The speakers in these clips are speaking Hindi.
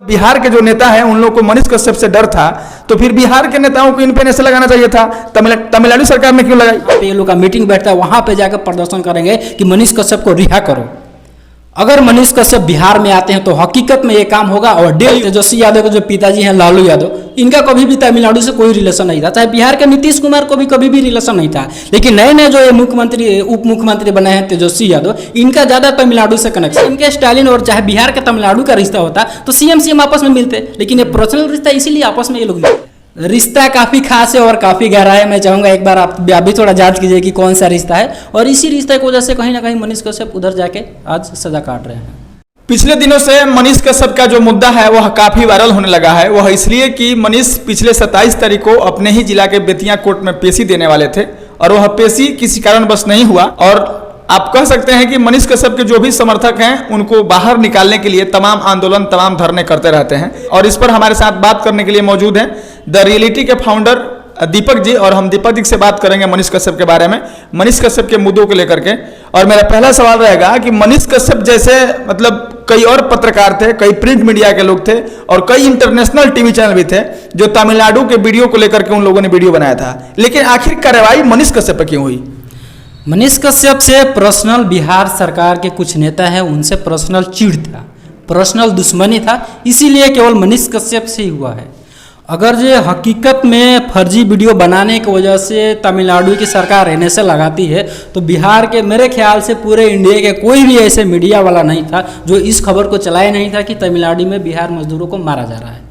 बिहार के जो नेता हैं उन लोगों को मनीष कश्यप से डर था, तो फिर बिहार के नेताओं को इन पे ऐसे लगाना चाहिए था। तमिलनाडु सरकार ने क्यों लगाई? ये लोग का मीटिंग बैठता है, वहां पे जाकर प्रदर्शन करेंगे कि मनीष कश्यप को रिहा करो। अगर मनीष कश्यप बिहार में आते हैं तो हकीकत में ये काम होगा। और तेजस्वी यादव के जो पिताजी हैं लालू यादव, इनका कभी भी तमिलनाडु से कोई रिलेशन नहीं था, चाहे बिहार के नीतीश कुमार को भी कभी भी रिलेशन नहीं था। लेकिन नए नए जो ये मुख्यमंत्री उप मुख्यमंत्री बने हैं तेजस्वी यादव, इनका ज्यादा तमिलनाडु से कनेक्शन। इनके स्टालिन और चाहे बिहार का तमिलनाडु का रिश्ता होता तो सीएम आपस में मिलते, लेकिन ये पर्सनल रिश्ता, इसीलिए आपस में ये लोग रिश्ता काफ़ी खास है और काफ़ी गहरा है। मैं चाहूँगा एक बार आप भी थोड़ा जांच कीजिए कि कौन सा रिश्ता है, और इसी रिश्ते की वजह से कहीं ना कहीं मनीष कश्यप उधर जाके आज सजा काट रहे हैं। पिछले दिनों से मनीष कश्यप का जो मुद्दा है वह काफी वायरल होने लगा है। वह इसलिए कि मनीष पिछले 27 तारीख को अपने ही जिला के बेतिया कोर्ट में पेशी देने वाले थे और वह पेशी किसी कारणवश नहीं हुआ। और आप कह सकते हैं कि मनीष कश्यप के जो भी समर्थक हैं उनको बाहर निकालने के लिए तमाम आंदोलन, तमाम धरने करते रहते हैं। और इस पर हमारे साथ बात करने के लिए मौजूद हैं द रियलिटी के फाउंडर दीपक जी, और हम दीपक जी से बात करेंगे मनीष कश्यप के बारे में, मनीष कश्यप के मुद्दों को लेकर के। और मेरा पहला सवाल रहेगा कि मनीष कश्यप जैसे मतलब कई और पत्रकार थे, कई प्रिंट मीडिया के लोग थे और कई इंटरनेशनल टीवी चैनल भी थे जो तमिलनाडु के वीडियो को लेकर के उन लोगों ने वीडियो बनाया था, लेकिन आखिर कार्रवाई मनीष कश्यप पर क्यों हुई? मनीष कश्यप से पर्सनल बिहार सरकार के कुछ नेता हैं, उनसे पर्सनल चिढ़ था, पर्सनल दुश्मनी था, इसीलिए केवल मनीष कश्यप से ही हुआ है। अगर ये हकीकत में फर्जी वीडियो बनाने की वजह से तमिलनाडु की सरकार एनएसए लगाती है तो बिहार के, मेरे ख्याल से पूरे इंडिया के कोई भी ऐसे मीडिया वाला नहीं था जो इस खबर को चलाया नहीं था कि तमिलनाडु में बिहार मजदूरों को मारा जा रहा है।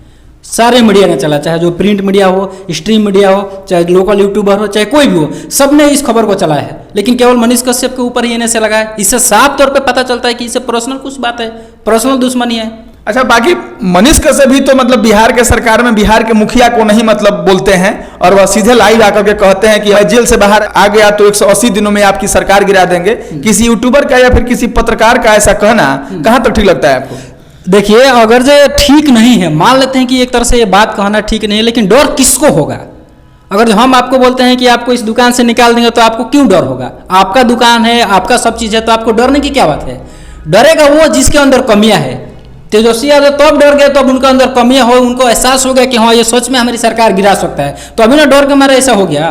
सारे मीडिया ने चला, चाहे जो प्रिंट मीडिया हो, स्ट्रीम मीडिया हो, चाहे लोकल यूट्यूबर हो, चाहे कोई भी हो, सब ने इस खबर को चलाया है। लेकिन केवल मनीष कश्यप के ऊपर ही एनएसए लगा है। इससे साफ तौर पे पता चलता है कि इससे पर्सनल कुछ बात है, पर्सनल दुश्मनी है। अच्छा, बाकी मनीष कश्यप भी तो मतलब बिहार के सरकार में बिहार के मुखिया को नहीं मतलब बोलते हैं और वह सीधे लाइव आकर के कहते हैं कि जेल से बाहर आ गया तो 180 दिनों में आपकी सरकार गिरा देंगे। किसी यूट्यूबर का या फिर किसी पत्रकार का ऐसा कहना कहाँ तक ठीक लगता है आपको? देखिए, अगर जो ठीक नहीं है, मान लेते हैं कि एक तरह से ये बात कहना ठीक नहीं है, लेकिन डर किसको होगा? अगर हम आपको बोलते हैं कि आपको इस दुकान से निकाल देंगे तो आपको क्यों डर होगा? आपका दुकान है, आपका सब चीज़ है, तो आपको डरने की क्या बात है? डरेगा वो जिसके अंदर कमियां है। तेजस्वी यादव तब डर गए तब उनका अंदर कमियां हो, उनको एहसास हो गया कि हाँ ये सच में हमारी सरकार गिरा सकता है, तो अभी ना डर के मारे ऐसा हो गया।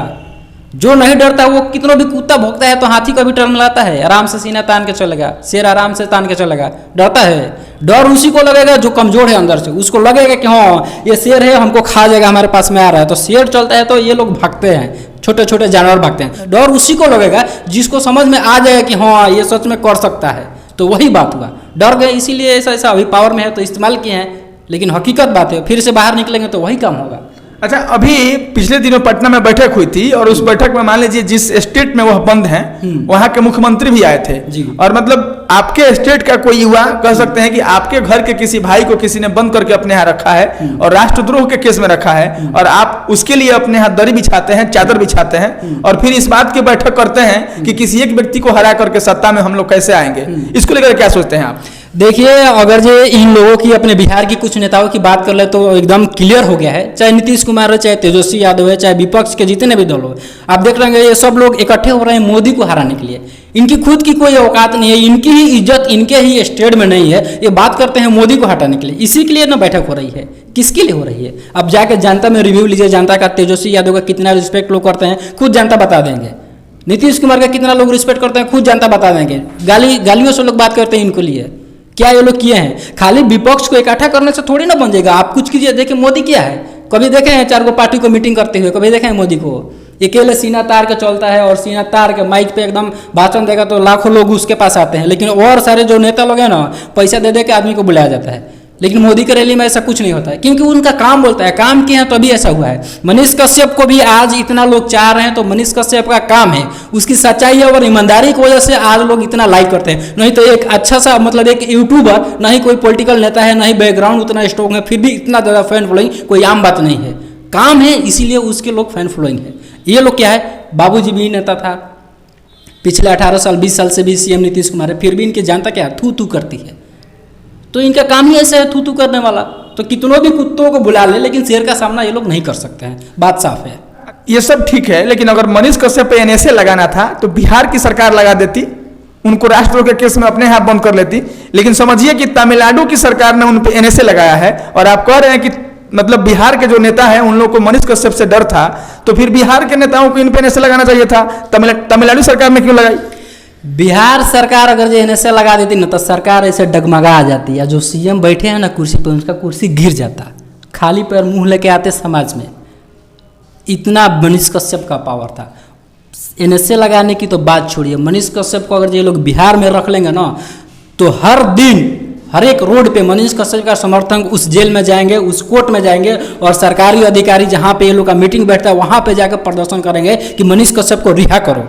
जो नहीं डरता वो कितना भी कुत्ता भोंकता है तो हाथी को भी टर्मलाता है, आराम से सीना तान के चलेगा, शेर आराम से तान के चलेगा। डरता है, डर उसी को लगेगा जो कमजोर है अंदर से, उसको लगेगा कि हाँ ये शेर है, हमको खा जाएगा, हमारे पास में आ रहा है। तो शेर चलता है तो ये लोग भागते हैं, छोटे छोटे जानवर भागते हैं। डर उसी को लगेगा जिसको समझ में आ जाएगा कि हाँ ये सच में कर सकता है। तो वही बात हुआ, डर गए, इसीलिए ऐसा अभी पावर में है तो इस्तेमाल किए हैं। लेकिन हकीकत बात है, फिर से बाहर निकलेंगे तो वही काम होगा। अच्छा, अभी पिछले दिनों पटना में बैठक हुई थी और उस बैठक में मान लीजिए जिस स्टेट में वह बंद हैं वहां के मुख्यमंत्री भी आए थे और मतलब आपके स्टेट का कोई युवा कह सकते हैं कि आपके घर के किसी भाई को किसी ने बंद करके अपने यहाँ रखा है और राष्ट्रद्रोह के केस में रखा है और आप उसके लिए अपने यहाँ दरी बिछाते हैं, चादर बिछाते हैं और फिर इस बात की बैठक करते हैं कि किसी एक व्यक्ति को हरा करके सत्ता में हम लोग कैसे आएंगे। इसको लेकर क्या सोचते हैं आप? देखिए, अगर जो इन लोगों की, अपने बिहार की कुछ नेताओं की बात कर ले तो एकदम क्लियर हो गया है। चाहे नीतीश कुमार हो, चाहे तेजस्वी यादव है, चाहे विपक्ष के जितने भी दल हो, आप देख रहे हैं ये सब लोग इकट्ठे हो रहे हैं मोदी को हराने के लिए। इनकी खुद की कोई औकात नहीं है, इनकी ही इज्जत इनके ही स्टेट में नहीं है, ये बात करते हैं मोदी को हटाने के लिए। इसी के लिए ना बैठक हो रही है। किसके लिए हो रही है? अब जाके जनता में रिव्यू लीजिए, जनता का तेजस्वी यादव का कितना रिस्पेक्ट लोग करते हैं, खुद जनता बता देंगे। नीतीश कुमार का कितना लोग रिस्पेक्ट करते हैं, खुद जनता बता देंगे। गालियों से लोग बात करते हैं इनको लिए, क्या ये लोग किए हैं? खाली विपक्ष को इकट्ठा करने से थोड़ी ना बन जाएगा। आप कुछ कीजिए, देखिए मोदी क्या है। कभी देखे हैं 4 पार्टी को मीटिंग करते हुए? कभी देखे हैं मोदी को? अकेले सीना तार के चलता है और सीना तार के माइक पे एकदम भाषण देगा तो लाखों लोग उसके पास आते हैं। लेकिन और सारे जो नेता लोग हैं ना, पैसा दे दे के आदमी को बुलाया जाता है। लेकिन मोदी के रैली में ऐसा कुछ नहीं होता है, क्योंकि उनका काम बोलता है, काम किए हैं तभी ऐसा हुआ है। मनीष कश्यप को भी आज इतना लोग चाह रहे हैं तो मनीष कश्यप का काम है, उसकी सच्चाई है और ईमानदारी की वजह से आज लोग इतना लाइक करते हैं। नहीं तो एक अच्छा सा मतलब एक यूट्यूबर, ना ही कोई पॉलिटिकल नेता है, ना ही बैकग्राउंड उतना स्ट्रॉन्ग है, फिर भी इतना ज़्यादा फैन फॉलोइंग कोई आम बात नहीं है। काम है, इसीलिए उसके लोग फैन फॉलोइंग है। ये लोग क्या है, बाबूजी भी नेता था, पिछले 18 साल 20 साल से भी सीएम नीतीश कुमार है, फिर भी इनकी जनता क्या है, थू थू करती है। तो इनका काम ही ऐसा है, थू थू करने वाला। तो कितनों भी कुत्तों को बुला ले, लेकिन शेर का सामना ये लोग नहीं कर सकते हैं, बात साफ है। ये सब ठीक है, लेकिन अगर मनीष कश्यप पे एनएसए लगाना था तो बिहार की सरकार लगा देती उनको राष्ट्रद्रोह के केस में अपने हाथ बंद कर लेती। लेकिन समझिए कि तमिलनाडु की सरकार ने उन पे एनएसए लगाया है, और आप कह रहे हैं कि मतलब बिहार के जो नेता हैं उन लोगों को मनीष कश्यप से डर था, तो फिर बिहार के नेताओं को इन पे एनएसए लगाना चाहिए था, तमिलनाडु सरकार ने क्यों लगाई? बिहार सरकार अगर जो एनएसए लगा देती ना तो सरकार ऐसे डगमगा आ जाती है। जो सीएम बैठे हैं ना कुर्सी पर, उनका कुर्सी गिर जाता, खाली पैर मुंह लेके आते समाज में। इतना मनीष कश्यप का पावर था। एनएसए लगाने की तो बात छोड़िए, मनीष कश्यप को अगर ये लोग बिहार में रख लेंगे ना तो हर दिन हर एक रोड पे मनीष कश्यप का समर्थक उस जेल में जाएंगे, उस कोर्ट में जाएंगे, और सरकारी अधिकारी जहाँ पे ये लोग का मीटिंग बैठता है वहाँ पे जाकर प्रदर्शन करेंगे कि मनीष कश्यप को रिहा करो।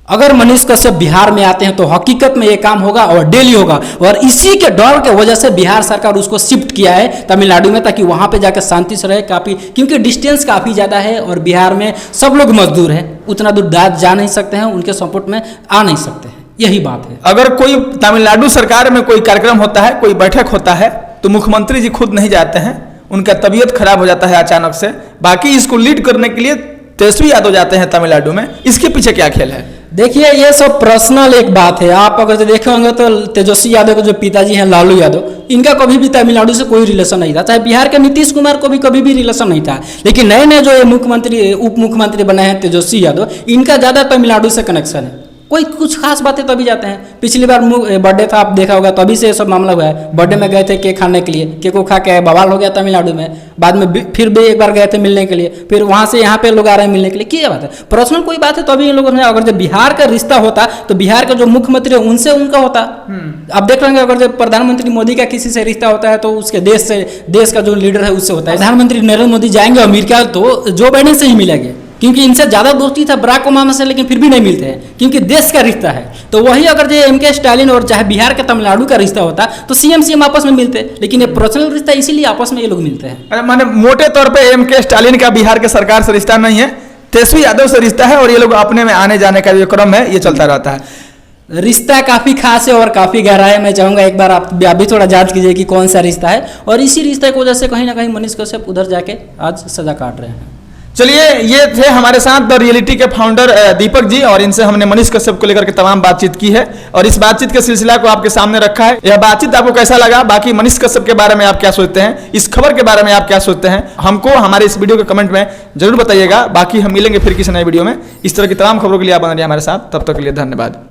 अगर मनीष कश्यप बिहार में आते हैं तो हकीकत में ये काम होगा और डेली होगा, और इसी के डर के वजह से बिहार सरकार उसको शिफ्ट किया है तमिलनाडु में, ताकि वहाँ पे जाकर शांति से रहे। काफ़ी क्योंकि डिस्टेंस काफ़ी ज़्यादा है और बिहार में सब लोग मजदूर हैं, उतना दूर जा नहीं सकते हैं, उनके सपोर्ट में आ नहीं सकते हैं, यही बात है। अगर कोई तमिलनाडु सरकार में कोई कार्यक्रम होता है, कोई बैठक होता है, तो मुख्यमंत्री जी खुद नहीं जाते हैं, उनका तबीयत खराब हो जाता है अचानक से। बाकी इसको लीड करने के लिए तेजस्वी यादव जाते हैं तमिलनाडु में। इसके पीछे क्या खेल है? देखिए ये सब पर्सनल एक बात है। आप अगर देखे होंगे तो तेजस्वी यादव के जो पिताजी हैं लालू यादव, इनका कभी भी तमिलनाडु से कोई रिलेशन नहीं था। चाहे बिहार के नीतीश कुमार को भी कभी भी रिलेशन नहीं था। लेकिन नए नए जो ये मुख्यमंत्री उप मुख्यमंत्री बने हैं तेजस्वी यादव, इनका ज़्यादा तमिलनाडु से कनेक्शन है। कोई कुछ खास बातें तभी जाते हैं। पिछली बार बर्थडे था, आप देखा होगा, तभी से ये सब मामला हुआ है। बर्थडे में गए थे केक खाने के लिए, केक को खा के बवाल हो गया तमिलनाडु में। बाद में फिर भी एक बार गए थे मिलने के लिए, फिर वहाँ से यहाँ पे लोग आ रहे हैं मिलने के लिए। क्या बात है? पर्सनल कोई बात है तो अभी इन लोगों ने, अगर जब बिहार का रिश्ता होता तो बिहार का जो मुख्यमंत्री है उनसे उनका होता। आप देख रहे हैं अगर जब प्रधानमंत्री मोदी का किसी से रिश्ता होता है तो उसके देश का जो लीडर है उससे होता है। प्रधानमंत्री नरेंद्र मोदी जाएंगे अमेरिका तो जो बाइडेन से ही मिलेंगे, क्योंकि इनसे ज़्यादा दोस्ती था बराक ओबामा से, लेकिन फिर भी नहीं मिलते हैं क्योंकि देश का रिश्ता है। तो वही अगर जो एम के स्टालिन और चाहे बिहार के तमिलनाडु का रिश्ता होता तो सीएम आपस में मिलते, लेकिन ये पर्सनल रिश्ता इसीलिए आपस में ये लोग मिलते हैं। अरे माने मोटे तौर पे एम के स्टालिन का बिहार के सरकार से रिश्ता नहीं है, तेजस्वी यादव से रिश्ता है, और ये लोग अपने में आने जाने का जो क्रम है ये चलता रहता है। रिश्ता काफ़ी खास है और काफ़ी गहरा है। मैं चाहूँगा एक बार आप भी थोड़ा जांच कीजिए कि कौन सा रिश्ता है, और इसी रिश्ते की वजह से कहीं ना कहीं मनीष कश्यप उधर जाके आज सजा काट रहे हैं। चलिए, ये थे हमारे साथ द रियलिटी के फाउंडर दीपक जी, और इनसे हमने मनीष कश्यप को लेकर के तमाम बातचीत की है और इस बातचीत के सिलसिला को आपके सामने रखा है। यह बातचीत आपको कैसा लगा? बाकी मनीष कश्यप के बारे में आप क्या सोचते हैं, इस खबर के बारे में आप क्या सोचते हैं, हमको हमारे इस वीडियो के कमेंट में जरूर बताइएगा। बाकी हम मिलेंगे फिर किसी नए वीडियो में। इस तरह की तमाम खबरों के लिए आप बने रहिए हमारे साथ। तब तक के लिए धन्यवाद।